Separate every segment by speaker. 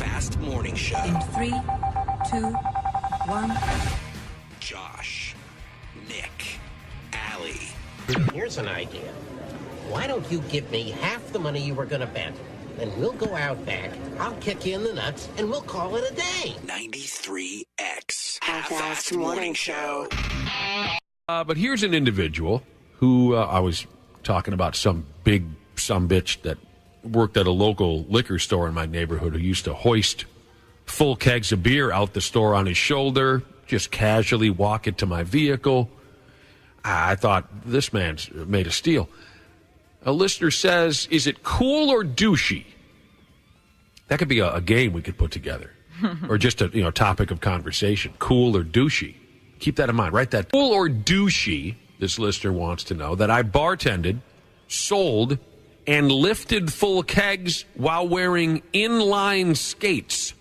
Speaker 1: Half-Assed Morning Show.
Speaker 2: In 3, 2, 1.
Speaker 1: Josh, Nick, Allie.
Speaker 3: Here's an idea. Why don't you give me half the money you were going to bet, and we'll go out back, I'll kick you in the nuts, and we'll call it a day.
Speaker 1: 93X. Half-Assed Morning Show.
Speaker 4: But here's an individual who I was talking about, some big sumbitch that worked at a local liquor store in my neighborhood who used to hoist full kegs of beer out the store on his shoulder, just casually walk it to my vehicle. I thought, this man's made of steel. A listener says, is it cool or douchey? That could be a game we could put together. Or just a topic of conversation. Cool or douchey? Keep that in mind. Write that. Cool or douchey, this listener wants to know, that I bartended, sold, and lifted full kegs while wearing inline skates.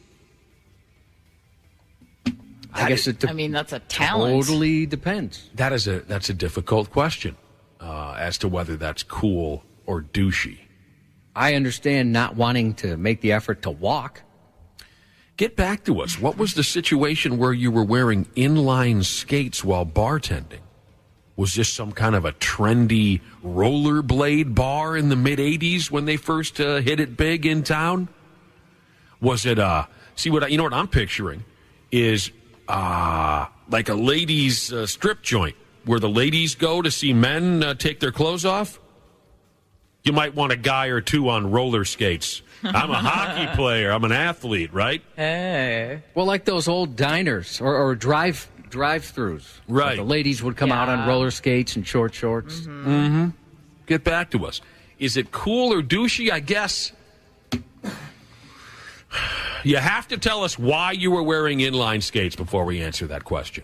Speaker 5: I guess that's a talent.
Speaker 6: Totally depends.
Speaker 4: That's a difficult question as to whether that's cool or douchey.
Speaker 6: I understand not wanting to make the effort to walk.
Speaker 4: Get back to us. What was the situation where you were wearing inline skates while bartending? Was this some kind of a trendy rollerblade bar in the mid-'80s when they first hit it big in town? Was it, what I'm picturing is like a ladies' strip joint where the ladies go to see men take their clothes off? You might want a guy or two on roller skates. I'm a hockey player. I'm an athlete, right?
Speaker 5: Hey.
Speaker 6: Well, like those old diners or drive-throughs.
Speaker 4: Right.
Speaker 6: The ladies would come out on roller skates and short shorts.
Speaker 4: Mm-hmm. Get back to us. Is it cool or douchey? I guess you have to tell us why you were wearing inline skates before we answer that question.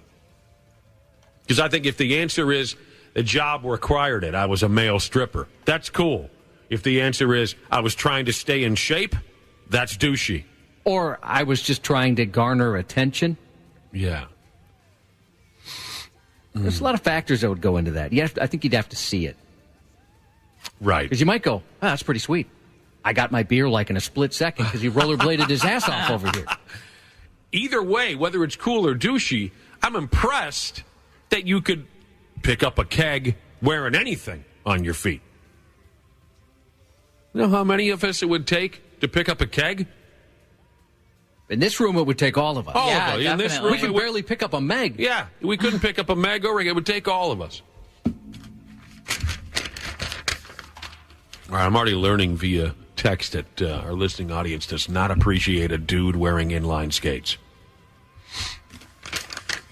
Speaker 4: Because I think if the answer is the job required it, I was a male stripper, that's cool. If the answer is I was trying to stay in shape, that's douchey.
Speaker 6: Or I was just trying to garner attention.
Speaker 4: Yeah.
Speaker 6: There's a lot of factors that would go into that. I think you'd have to see it.
Speaker 4: Right.
Speaker 6: Because you might go, that's pretty sweet. I got my beer like in a split second because he rollerbladed his ass off over here.
Speaker 4: Either way, whether it's cool or douchey, I'm impressed that you could pick up a keg wearing anything on your feet. You know how many of us it would take to pick up a keg?
Speaker 6: In this room, it would take all of us.
Speaker 4: All of us. In this room,
Speaker 6: we can barely pick up a meg.
Speaker 4: Yeah, we couldn't pick up a meg or it would take all of us. All right, I'm already learning via text that our listening audience does not appreciate a dude wearing inline skates.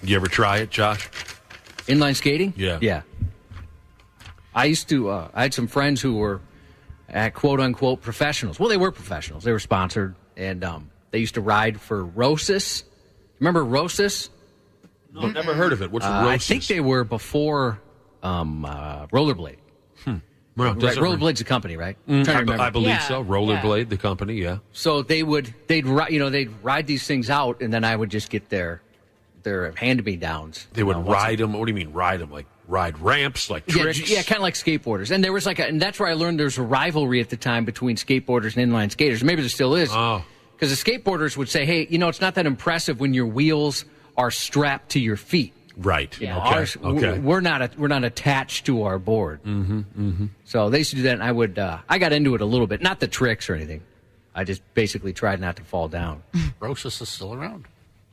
Speaker 4: You ever try it, Josh?
Speaker 6: Inline skating?
Speaker 4: Yeah.
Speaker 6: Yeah. I used to, I had some friends who were at quote-unquote professionals. Well, they were professionals. They were sponsored, and they used to ride for Rosas. Remember Rosas?
Speaker 4: No, I've never heard of it. What's Rosas?
Speaker 6: I think they were before Rollerblade.
Speaker 4: Well,
Speaker 6: right, Rollerblade's a company, right?
Speaker 4: I believe so. Rollerblade, the company, yeah.
Speaker 6: So they'd ride these things out, and then I would just get their hand-me-downs.
Speaker 4: They would ride them. What do you mean ride them? Like ride ramps, like tricks?
Speaker 6: Yeah, kind of like skateboarders. And there was and that's where I learned there's a rivalry at the time between skateboarders and inline skaters. Maybe there still is.
Speaker 4: Oh.
Speaker 6: Because the skateboarders would say, hey, it's not that impressive when your wheels are strapped to your feet.
Speaker 4: Right.
Speaker 6: Okay. We're not attached to our board.
Speaker 4: Mm-hmm. Mm-hmm.
Speaker 6: So they used to do that, and I got into it a little bit. Not the tricks or anything. I just basically tried not to fall down.
Speaker 7: Rosas is still around.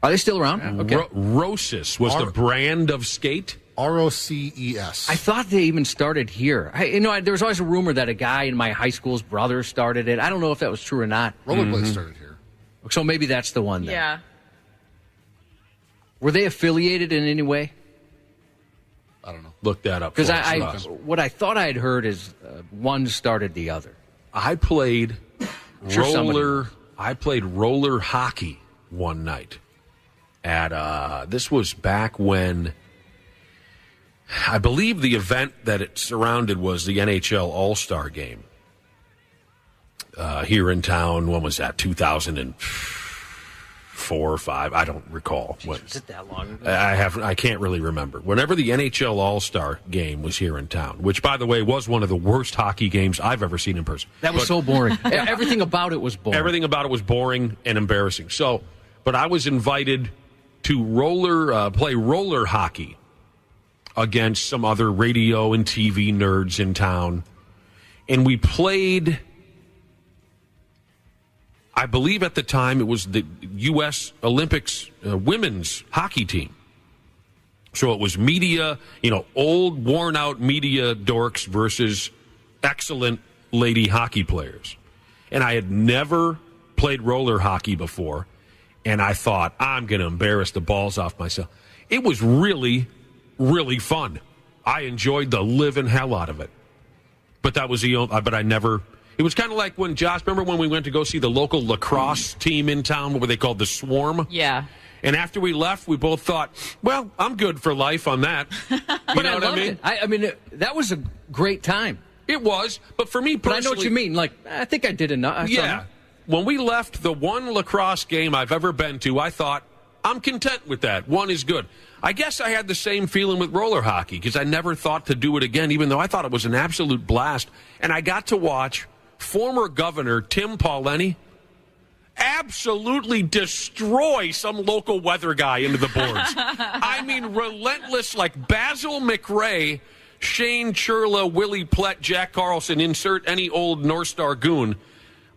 Speaker 6: Are they still around?
Speaker 7: Yeah.
Speaker 6: Okay.
Speaker 4: Rosas was the brand of skate?
Speaker 7: ROCES.
Speaker 6: I thought they even started here. There was always a rumor that a guy in my high school's brother started it. I don't know if that was true or not.
Speaker 7: Rollerblades started here.
Speaker 6: So maybe that's the one then.
Speaker 5: Yeah.
Speaker 6: Were they affiliated in any way?
Speaker 7: I don't know.
Speaker 4: Look that up.
Speaker 6: Because what I thought I had heard is one started the other.
Speaker 4: I played roller hockey one night. This was back when I believe the event that it surrounded was the NHL All-Star Game here in town. When was that? 2004 4 or 5. I don't recall.
Speaker 6: Was it that long ago?
Speaker 4: I can't really remember. Whenever the NHL All-Star game was here in town, which, by the way, was one of the worst hockey games I've ever seen in person.
Speaker 6: That was so boring. Everything about it was boring.
Speaker 4: Everything about it was boring and embarrassing. But I was invited to play roller hockey against some other radio and TV nerds in town. And we played, I believe at the time it was the U.S. Olympics women's hockey team. So it was media, old, worn-out media dorks versus excellent lady hockey players. And I had never played roller hockey before, and I thought, I'm going to embarrass the balls off myself. It was really, really fun. I enjoyed the living hell out of it. But that was but I never... It was kind of like when, Josh, remember when we went to go see the local lacrosse team in town, what were they called, the Swam?
Speaker 5: Yeah.
Speaker 4: And after we left, we both thought, well, I'm good for life on that. You know what I mean?
Speaker 6: I mean, that was a great time.
Speaker 4: It was, but for me personally...
Speaker 6: But I know what you mean. Like, I think I did enough.
Speaker 4: Yeah. When we left the one lacrosse game I've ever been to, I thought, I'm content with that. One is good. I guess I had the same feeling with roller hockey because I never thought to do it again, even though I thought it was an absolute blast. And I got to watch former Governor Tim Pawlenty absolutely destroy some local weather guy into the boards. I mean, relentless, like Basil McRae, Shane Churla, Willie Plett, Jack Carlson, insert any old North Star goon.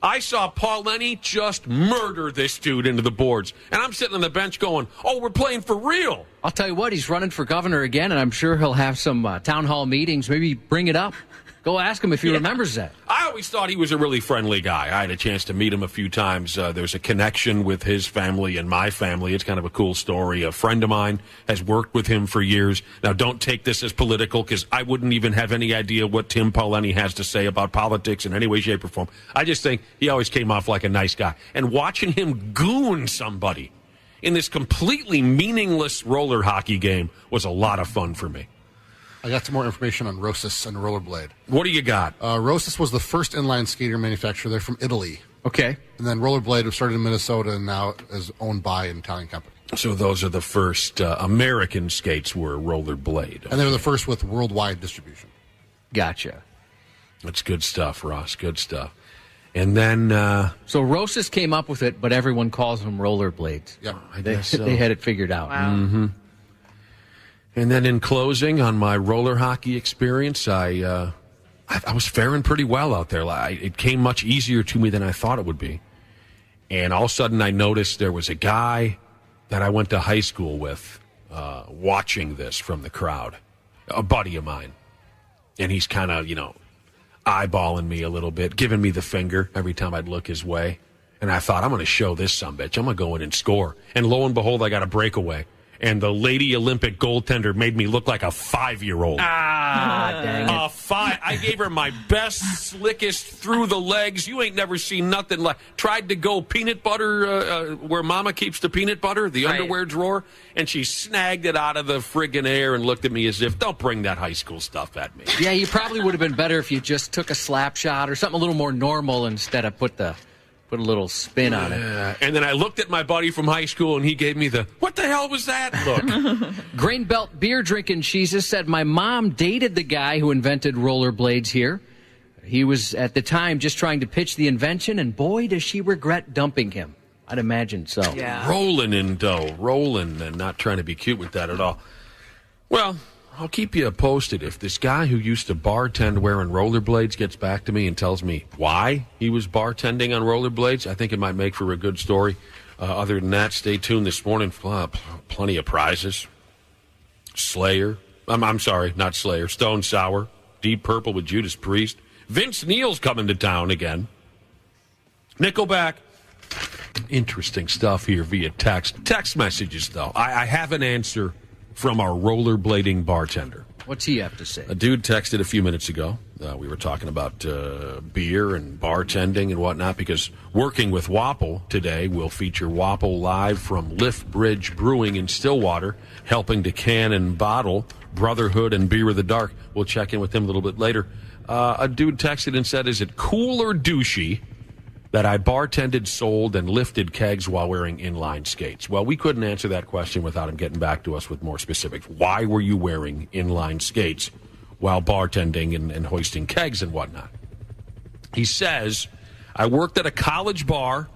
Speaker 4: I saw Pawlenty just murder this dude into the boards. And I'm sitting on the bench going, oh, we're playing for real.
Speaker 6: I'll tell you what, he's running for governor again, and I'm sure he'll have some town hall meetings. Maybe bring it up. Go ask him if he remembers that.
Speaker 4: I always thought he was a really friendly guy. I had a chance to meet him a few times. There's a connection with his family and my family. It's kind of a cool story. A friend of mine has worked with him for years. Now, don't take this as political because I wouldn't even have any idea what Tim Pawlenty has to say about politics in any way, shape, or form. I just think he always came off like a nice guy. And watching him goon somebody in this completely meaningless roller hockey game was a lot of fun for me.
Speaker 7: I got some more information on Rossis and Rollerblade.
Speaker 4: What do you got?
Speaker 7: Rossis was the first inline skater manufacturer. They're from Italy.
Speaker 6: Okay.
Speaker 7: And then Rollerblade was started in Minnesota and now is owned by an Italian company.
Speaker 4: So those are the first American skates were Rollerblade.
Speaker 7: And they were the first with worldwide distribution.
Speaker 6: Gotcha.
Speaker 4: That's good stuff, Ross. Good stuff. And then...
Speaker 6: so Rossis came up with it, but everyone calls them rollerblades.
Speaker 7: Yep.
Speaker 4: I guess so.
Speaker 6: They had it figured out.
Speaker 5: Wow.
Speaker 4: Mm-hmm. And then in closing on my roller hockey experience, I was faring pretty well out there. It came much easier to me than I thought it would be. And all of a sudden I noticed there was a guy that I went to high school with watching this from the crowd, a buddy of mine. And he's kind of, eyeballing me a little bit, giving me the finger every time I'd look his way. And I thought, I'm going to show this sumbitch. I'm going to go in and score. And lo and behold, I got a breakaway. And the lady Olympic goaltender made me look like a 5-year-old.
Speaker 6: Dang it.
Speaker 4: I gave her my best, slickest, through the legs. You ain't never seen nothing like. Tried to go peanut butter where Mama keeps the peanut butter, the underwear drawer, and she snagged it out of the friggin' air and looked at me as if, don't bring that high school stuff at me.
Speaker 6: Yeah, you probably would have been better if you just took a slap shot or something a little more normal instead of put a little spin on it.
Speaker 4: And then I looked at my buddy from high school, and he gave me the, what the hell was that look?
Speaker 6: Grain Belt Beer Drinking Jesus said, my mom dated the guy who invented rollerblades here. He was, at the time, just trying to pitch the invention, and boy, does she regret dumping him. I'd imagine so.
Speaker 5: Yeah.
Speaker 4: Rolling in dough, rolling, and not trying to be cute with that at all. Well, I'll keep you posted. If this guy who used to bartend wearing rollerblades gets back to me and tells me why he was bartending on rollerblades, I think it might make for a good story. Other than that, stay tuned this morning. Plenty of prizes. Slayer. I'm sorry, not Slayer. Stone Sour. Deep Purple with Judas Priest. Vince Neil's coming to town again. Nickelback. Interesting stuff here via text. Text messages, though. I have an answer from our rollerblading bartender.
Speaker 6: What's he have to say?
Speaker 4: A dude texted a few minutes ago. We were talking about beer and bartending and whatnot because working with Wapple today will feature Wapple live from Lift Bridge Brewing in Stillwater, helping to can and bottle Brotherhood and Beer of the Dark. We'll check in with them a little bit later. A dude texted and said, is it cool or douchey that I bartended, sold, and lifted kegs while wearing inline skates. Well, we couldn't answer that question without him getting back to us with more specifics. Why were you wearing inline skates while bartending and hoisting kegs and whatnot? He says, I worked at a college bar,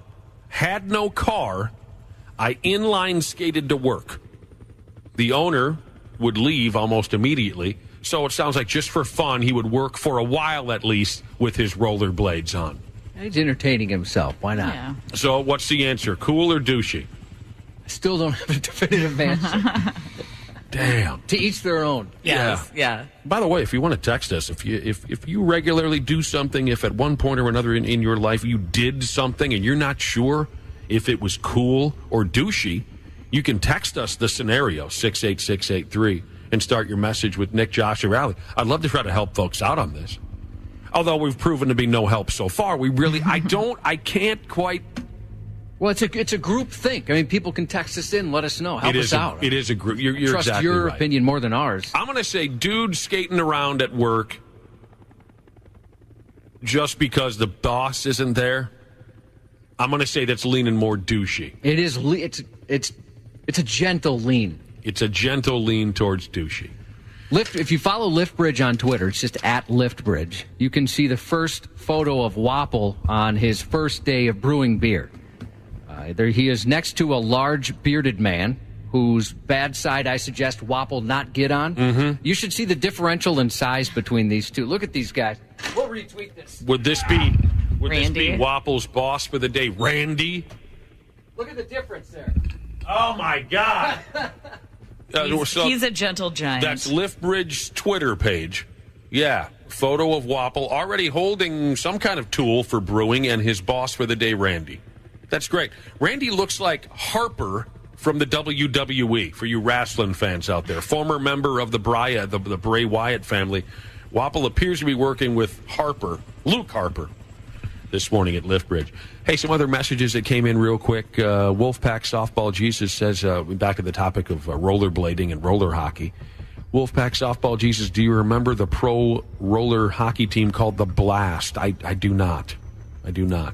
Speaker 4: had no car, I inline skated to work. The owner would leave almost immediately, so it sounds like just for fun, he would work for a while at least with his rollerblades on.
Speaker 6: He's entertaining himself. Why not?
Speaker 5: Yeah.
Speaker 4: So what's the answer, cool or douchey?
Speaker 6: I still don't have a definitive answer.
Speaker 4: Damn.
Speaker 6: To each their own.
Speaker 5: Yes, yeah.
Speaker 4: By the way, if you want to text us, if you regularly do something, if at one point or another in your life you did something and you're not sure if it was cool or douchey, you can text us the scenario, 68683, and start your message with Nick, Josh, or Allie. I'd love to try to help folks out on this. Although we've proven to be no help so far, I can't quite.
Speaker 6: Well, it's a group think. I mean, people can text us in, let us know, help us out.
Speaker 4: It is a group. You're
Speaker 6: trust
Speaker 4: exactly
Speaker 6: your
Speaker 4: right.
Speaker 6: opinion more than ours.
Speaker 4: I'm going to say dude skating around at work just because the boss isn't there. I'm going to say that's leaning more douchey.
Speaker 6: It is. It's a gentle lean.
Speaker 4: It's a gentle lean towards douchey.
Speaker 6: If you follow LiftBridge on Twitter, it's just at LiftBridge. You can see the first photo of Wapple on his first day of brewing beer. There he is next to a large bearded man whose bad side I suggest Wapple not get on. Mm-hmm. You should see the differential in size between these two. Look at these guys. We'll retweet this.
Speaker 4: Would this be Wapple's boss for the day, Randy?
Speaker 6: Look at the difference there.
Speaker 4: Oh my God!
Speaker 5: He's a gentle giant.
Speaker 4: That's LiftBridge's Twitter page. Yeah, photo of Wapple already holding some kind of tool for brewing, and his boss for the day, Randy. That's great. Randy looks like Harper from the WWE, for you wrestling fans out there. Former member of the Bray Wyatt family. Wapple appears to be working with Luke Harper, this morning at LiftBridge. Hey, some other messages that came in real quick. Wolfpack Softball Jesus says, back to the topic of rollerblading and roller hockey. Wolfpack Softball Jesus, do you remember the pro roller hockey team called the Blast? I do not. I do not.